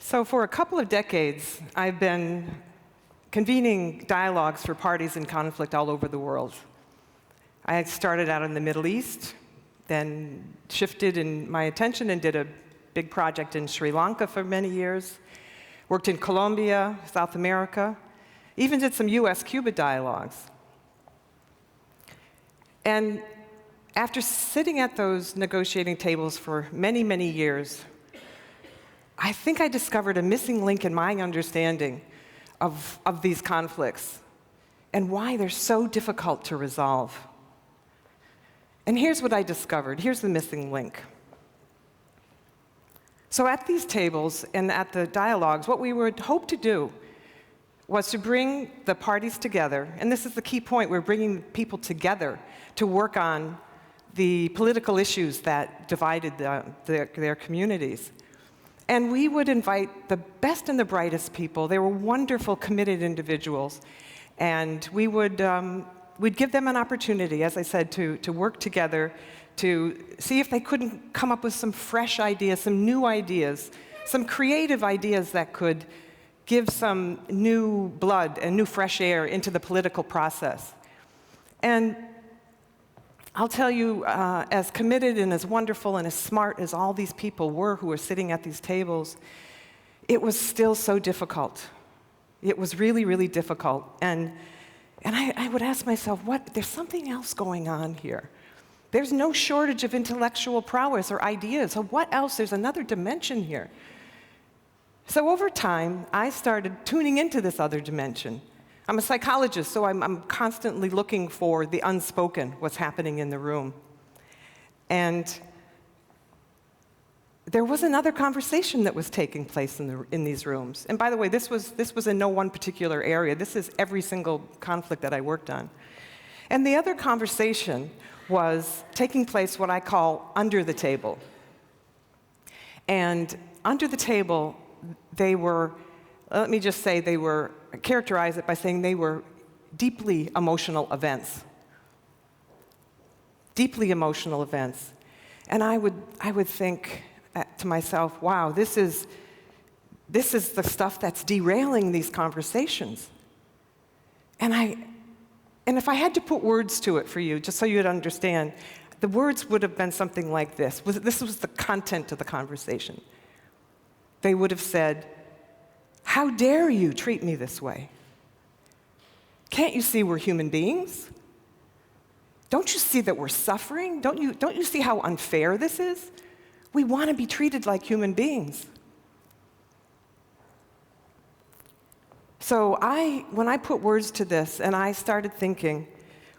So for a couple of decades, I've been convening dialogues for parties in conflict all over the world. I started out in the Middle East, then shifted in my attention and did a big project in Sri Lanka for many years, worked in Colombia, South America, even did some US-Cuba dialogues. And after sitting at those negotiating tables for many, many years, I think I discovered a missing link in my understanding of these conflicts and why they're so difficult to resolve. And here's what I discovered. Here's the missing link. So at these tables and at the dialogues, what we would hope to do was to bring the parties together, and this is the key point, we're bringing people together to work on the political issues that divided their communities. And we would invite the best and the brightest people. They were wonderful, committed individuals. And we would we'd give them an opportunity, as I said, to work together, to see if they couldn't come up with some fresh ideas, some new ideas, some creative ideas that could give some new blood and new fresh air into the political process. And I'll tell you, as committed and as wonderful and as smart as all these people were who were sitting at these tables, it was still so difficult. It was really, really difficult. And I would ask myself, there's something else going on here. There's no shortage of intellectual prowess or ideas. So what else? There's another dimension here. So over time, I started tuning into this other dimension. I'm a psychologist, so I'm constantly looking for the unspoken, what's happening in the room. And there was another conversation that was taking place in these rooms. And by the way, this was in no one particular area. This is every single conflict that I worked on. And the other conversation was taking place what I call under the table. And under the table, they were, let me just say, characterize it by saying they were deeply emotional events. Deeply emotional events. And I would think to myself, wow, this is the stuff that's derailing these conversations. And if I had to put words to it for you, just so you'd understand, the words would have been something like this. This was the content of the conversation. They would have said, "How dare you treat me this way? Can't you see we're human beings? Don't you see that we're suffering? Don't you see how unfair this is? We want to be treated like human beings." So when I put words to this and I started thinking,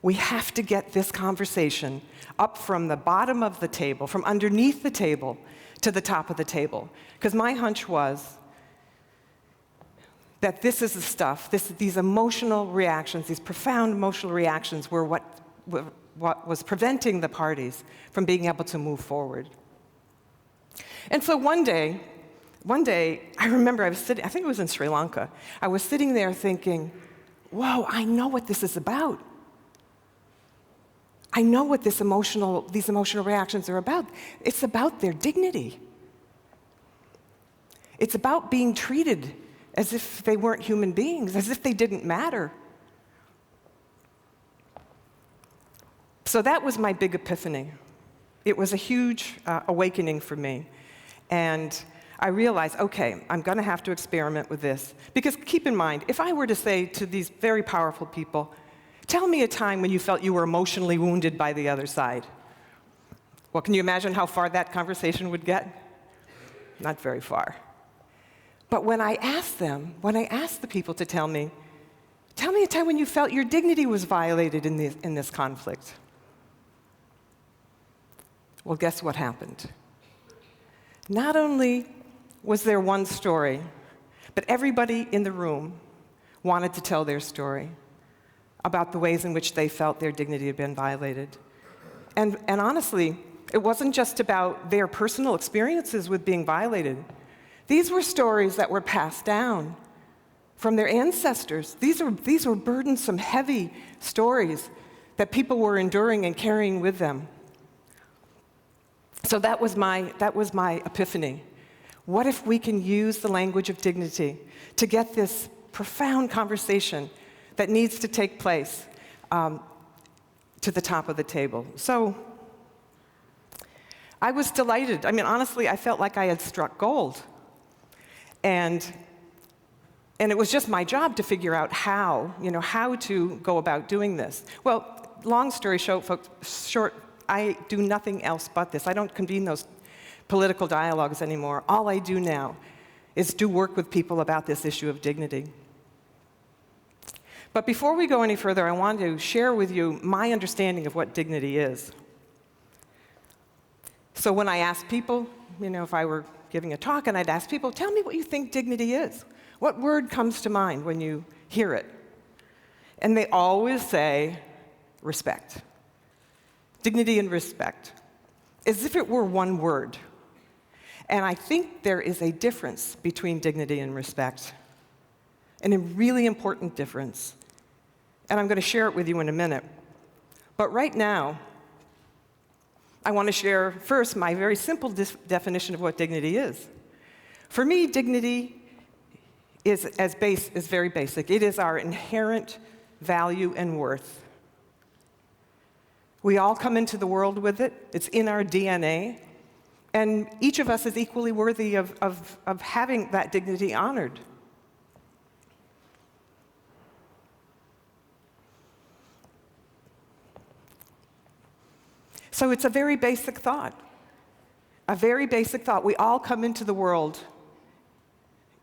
we have to get this conversation up from the bottom of the table, from underneath the table, to the top of the table. Because my hunch was that this is the stuff, these emotional reactions, these profound emotional reactions were what was preventing the parties from being able to move forward. And so one day, I remember I was sitting, I think it was in Sri Lanka, I was sitting there thinking, whoa, I know what this is about. I know what these emotional reactions are about. It's about their dignity. It's about being treated as if they weren't human beings, as if they didn't matter. So that was my big epiphany. It was a huge awakening for me. And I realized, okay, I'm going to have to experiment with this. Because keep in mind, if I were to say to these very powerful people, tell me a time when you felt you were emotionally wounded by the other side. Well, can you imagine how far that conversation would get? Not very far. But when I asked the people to tell me a time when you felt your dignity was violated in this conflict. Well, guess what happened? Not only was there one story, but everybody in the room wanted to tell their story about the ways in which they felt their dignity had been violated. And honestly, it wasn't just about their personal experiences with being violated. These were stories that were passed down from their ancestors. These were burdensome, heavy stories that people were enduring and carrying with them. So that was my epiphany. What if we can use the language of dignity to get this profound conversation that needs to take place to the top of the table? So I was delighted. I mean, honestly, I felt like I had struck gold. And it was just my job to figure out how to go about doing this. Well, long story short, I do nothing else but this. I don't convene those political dialogues anymore. All I do now is do work with people about this issue of dignity. But before we go any further, I want to share with you my understanding of what dignity is. So when I ask people, if I were giving a talk and I'd ask people, tell me what you think dignity is. What word comes to mind when you hear it? And they always say, respect. Dignity and respect, as if it were one word. And I think there is a difference between dignity and respect, and a really important difference. And I'm going to share it with you in a minute. But right now, I want to share first my very simple definition of what dignity is. For me, dignity is very basic. It is our inherent value and worth. We all come into the world with it. It's in our DNA. And each of us is equally worthy of having that dignity honored. So it's a very basic thought. A very basic thought. We all come into the world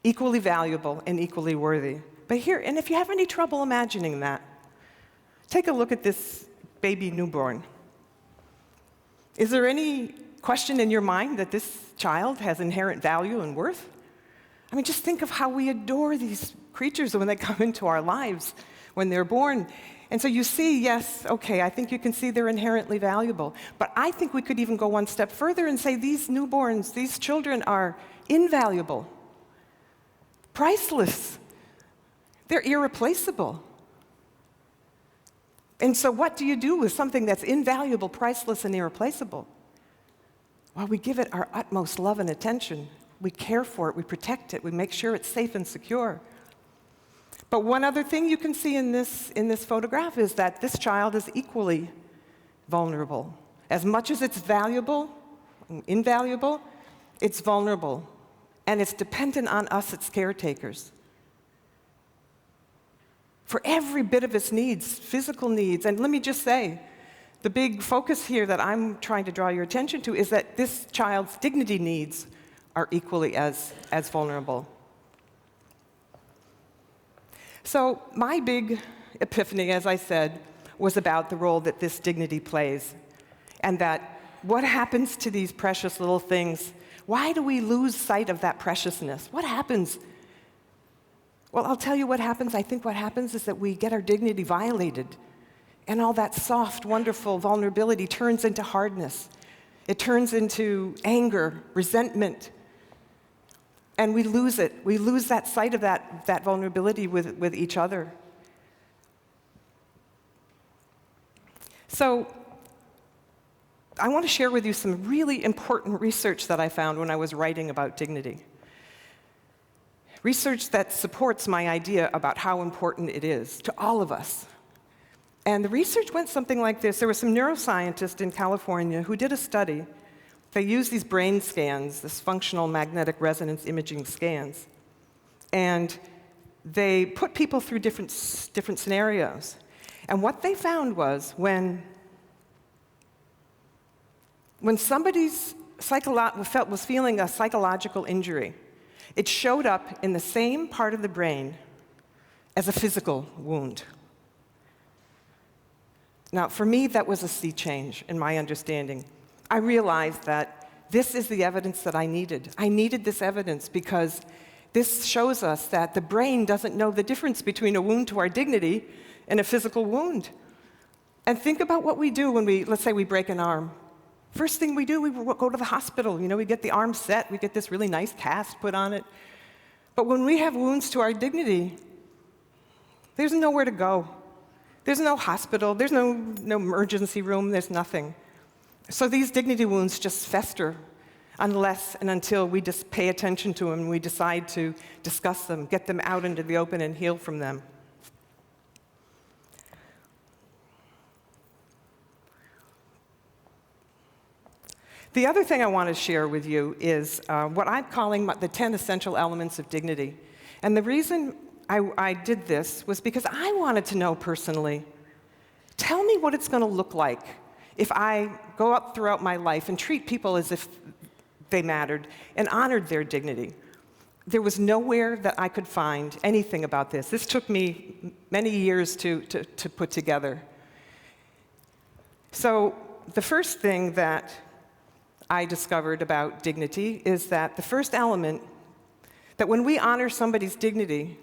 equally valuable and equally worthy. But here, and if you have any trouble imagining that, take a look at this baby newborn. Is there any question in your mind that this child has inherent value and worth? I mean, just think of how we adore these creatures when they come into our lives, when they're born. And so you see, yes, okay, I think you can see they're inherently valuable. But I think we could even go one step further and say these newborns, these children are invaluable, priceless. They're irreplaceable. And so what do you do with something that's invaluable, priceless, and irreplaceable? Well, we give it our utmost love and attention. We care for it, we protect it, we make sure it's safe and secure. But one other thing you can see in this photograph is that this child is equally vulnerable. As much as it's valuable, invaluable, it's vulnerable. And it's dependent on us, its caretakers, for every bit of its needs, physical needs. And let me just say, the big focus here that I'm trying to draw your attention to is that this child's dignity needs are equally as vulnerable. So my big epiphany, as I said, was about the role that this dignity plays, and that what happens to these precious little things? Why do we lose sight of that preciousness? What happens? Well, I'll tell you what happens. I think what happens is that we get our dignity violated, and all that soft, wonderful vulnerability turns into hardness. It turns into anger, resentment, and we lose it. We lose that sight of that vulnerability with each other. So I want to share with you some really important research that I found when I was writing about dignity. Research that supports my idea about how important it is to all of us. And the research went something like this. There were some neuroscientists in California who did a study. They used these brain scans, this functional magnetic resonance imaging scans. And they put people through different scenarios. And what they found was when somebody was feeling a psychological injury, it showed up in the same part of the brain as a physical wound. Now, for me, that was a sea change in my understanding. I realized that this is the evidence that I needed. I needed this evidence because this shows us that the brain doesn't know the difference between a wound to our dignity and a physical wound. And think about what we do when let's say we break an arm. First thing we do, we go to the hospital. We get the arm set, we get this really nice cast put on it. But when we have wounds to our dignity, there's nowhere to go. There's no hospital, there's no emergency room, there's nothing. So these dignity wounds just fester unless and until we just pay attention to them and we decide to discuss them, get them out into the open and heal from them. The other thing I want to share with you is what I'm calling the 10 essential elements of dignity. And the reason I did this was because I wanted to know personally, tell me what it's going to look like if I go up throughout my life and treat people as if they mattered and honored their dignity. There was nowhere that I could find anything about this. This took me many years to put together. So the first thing that I discovered about dignity is that the first element, that when we honor somebody's dignity,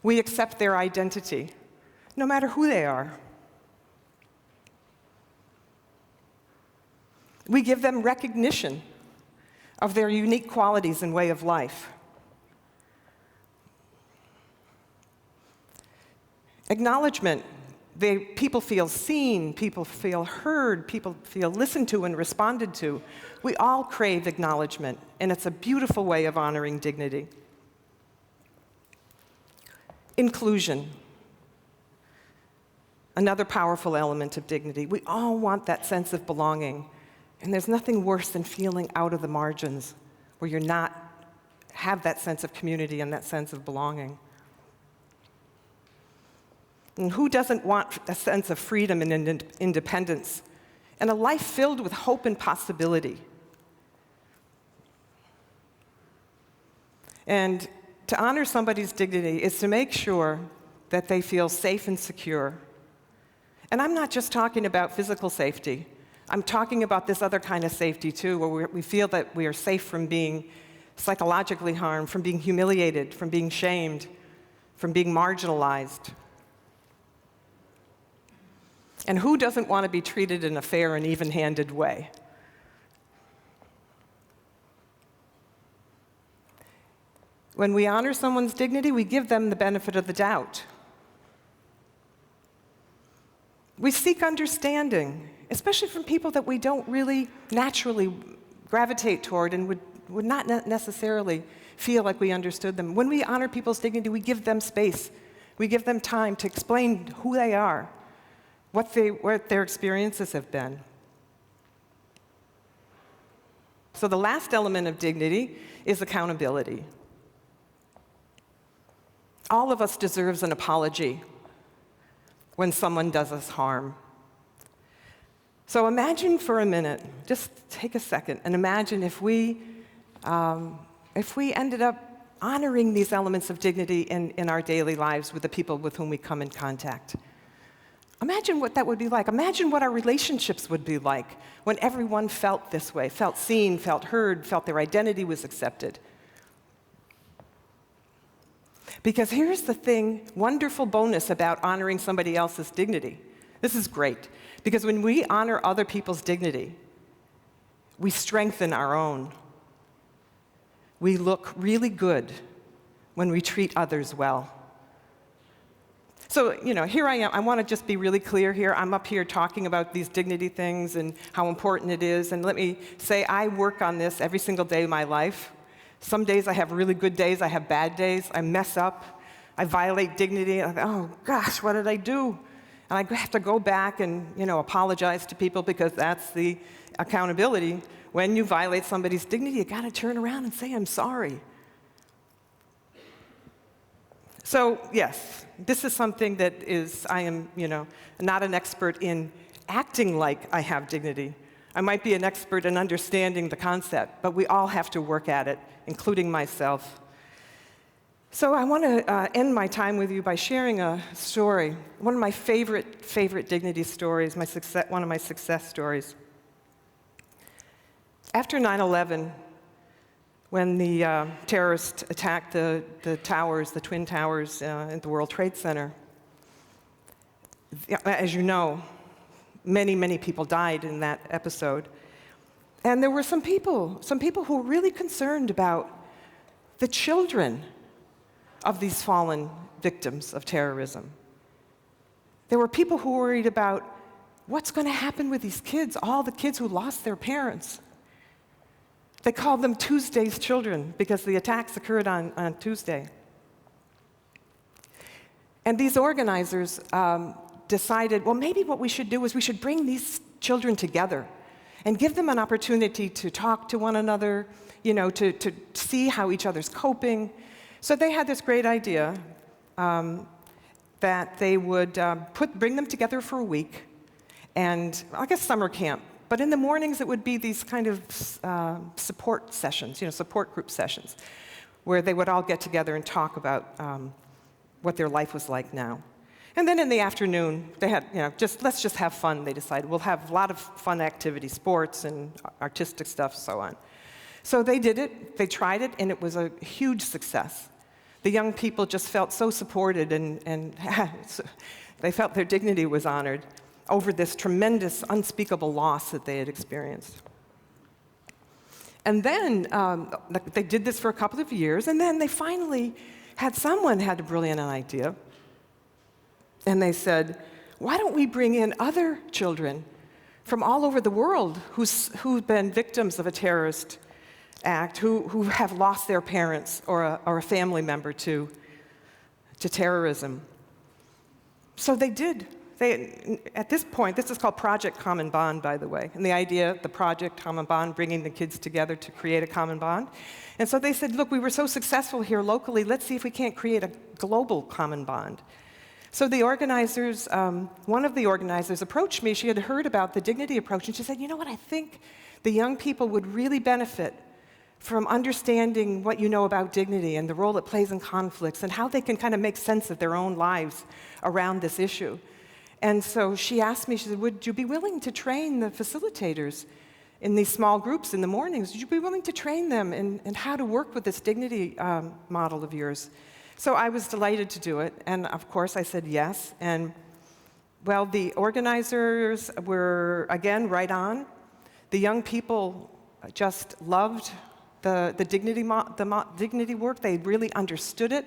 we accept their identity, no matter who they are. We give them recognition of their unique qualities and way of life. Acknowledgement. People feel seen, people feel heard, people feel listened to and responded to. We all crave acknowledgement, and it's a beautiful way of honoring dignity. Inclusion. Another powerful element of dignity. We all want that sense of belonging, and there's nothing worse than feeling out of the margins, where you're not have that sense of community and that sense of belonging. And who doesn't want a sense of freedom and independence and a life filled with hope and possibility? And to honor somebody's dignity is to make sure that they feel safe and secure. And I'm not just talking about physical safety. I'm talking about this other kind of safety, too, where we feel that we are safe from being psychologically harmed, from being humiliated, from being shamed, from being marginalized. And who doesn't want to be treated in a fair and even-handed way? When we honor someone's dignity, we give them the benefit of the doubt. We seek understanding, especially from people that we don't really naturally gravitate toward and would not necessarily feel like we understood them. When we honor people's dignity, we give them space. We give them time to explain who they are, what their experiences have been. So the last element of dignity is accountability. All of us deserves an apology when someone does us harm. So imagine for a minute, just take a second, and imagine if we ended up honoring these elements of dignity in our daily lives with the people with whom we come in contact. Imagine what that would be like. Imagine what our relationships would be like when everyone felt this way, felt seen, felt heard, felt their identity was accepted. Because here's the wonderful bonus about honoring somebody else's dignity. This is great. Because when we honor other people's dignity, we strengthen our own. We look really good when we treat others well. So, here I am. I want to just be really clear here. I'm up here talking about these dignity things and how important it is. And let me say, I work on this every single day of my life. Some days I have really good days. I have bad days. I mess up. I violate dignity. And I go, oh, gosh, what did I do? And I have to go back and, apologize to people because that's the accountability. When you violate somebody's dignity, you got to turn around and say, I'm sorry. So, yes, this is something that I am, not an expert in acting like I have dignity. I might be an expert in understanding the concept, but we all have to work at it, including myself. So I want to end my time with you by sharing a story, one of my favorite dignity stories, one of my success stories. After 9/11, when the terrorists attacked the towers, the Twin Towers at the World Trade Center, as you know, many people died in that episode. And there were some people who were really concerned about the children of these fallen victims of terrorism. There were people who were worried about what's going to happen with these kids, all the kids who lost their parents. They called them Tuesday's children because the attacks occurred on Tuesday. And these organizers decided, well, maybe what we should do is we should bring these children together and give them an opportunity to talk to one another, to see how each other's coping. So they had this great idea that they would bring them together for a week, and like a summer camp. But in the mornings, it would be these kind of support sessions, support group sessions, where they would all get together and talk about what their life was like now. And then in the afternoon, they had, let's just have fun, they decided. We'll have a lot of fun activities, sports and artistic stuff, so on. So they did it, they tried it, and it was a huge success. The young people just felt so supported, and they felt their dignity was honored over this tremendous, unspeakable loss that they had experienced. And then they did this for a couple of years, and then they finally someone had a brilliant idea. And they said, why don't we bring in other children from all over the world who've been victims of a terrorist act, who have lost their parents or a family member to terrorism. So they did. At this point, this is called Project Common Bond, by the way. And the idea, the Project Common Bond, bringing the kids together to create a common bond. And so they said, look, we were so successful here locally, let's see if we can't create a global common bond. So the organizers, one of the organizers approached me. She had heard about the dignity approach, and she said, you know what, I think the young people would really benefit from understanding what you know about dignity and the role it plays in conflicts and how they can kind of make sense of their own lives around this issue. And so she asked me, she said, would you be willing to train the facilitators in these small groups in the mornings? Would you be willing to train them in how to work with this dignity model of yours? So I was delighted to do it, and of course I said yes. And well, the organizers were, again, right on. The young people just loved the dignity work. They really understood it.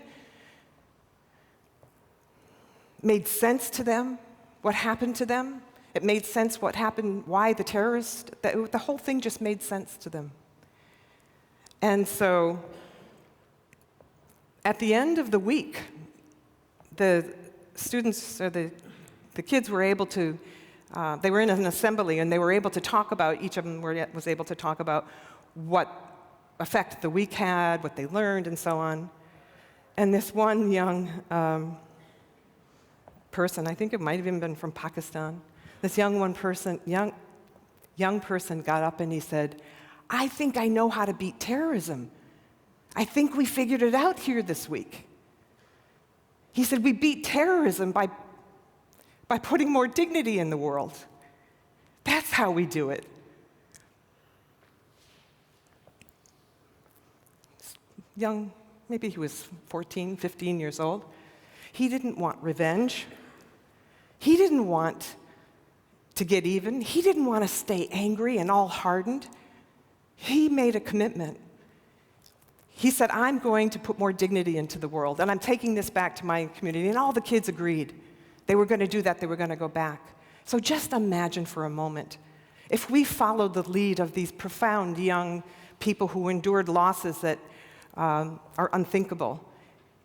Made sense to them what happened to them. It made sense what happened, why the terrorists, the whole thing just made sense to them. And so at the end of the week, the students, or the kids were able to, they were in an assembly, and they were able to talk about, each of them was able to talk about what effect the week had, what they learned, and so on. And this one young person, I think it might have even been from Pakistan, this young person got up and he said, I think I know how to beat terrorism. I think we figured it out here this week. He said, we beat terrorism by putting more dignity in the world. That's how we do it. Young, maybe he was 14, 15 years old. He didn't want revenge. He didn't want to get even. He didn't want to stay angry and all hardened. He made a commitment. He said, I'm going to put more dignity into the world, and I'm taking this back to my community. And all the kids agreed. They were going to do that. They were going to go back. So just imagine for a moment, if we followed the lead of these profound young people who endured losses that are unthinkable,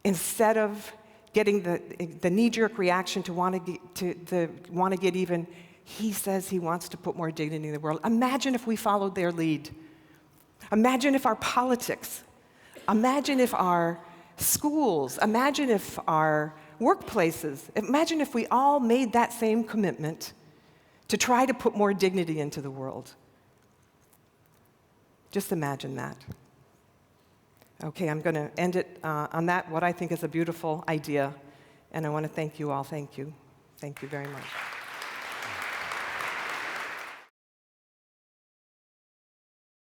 instead of getting the knee-jerk reaction to want to get even, he says he wants to put more dignity in the world. Imagine if we followed their lead. Imagine if our politics, imagine if our schools, imagine if our workplaces, imagine if we all made that same commitment to try to put more dignity into the world. Just imagine that. Okay, I'm going to end it on that, what I think is a beautiful idea, and I want to thank you all. Thank you. Thank you very much.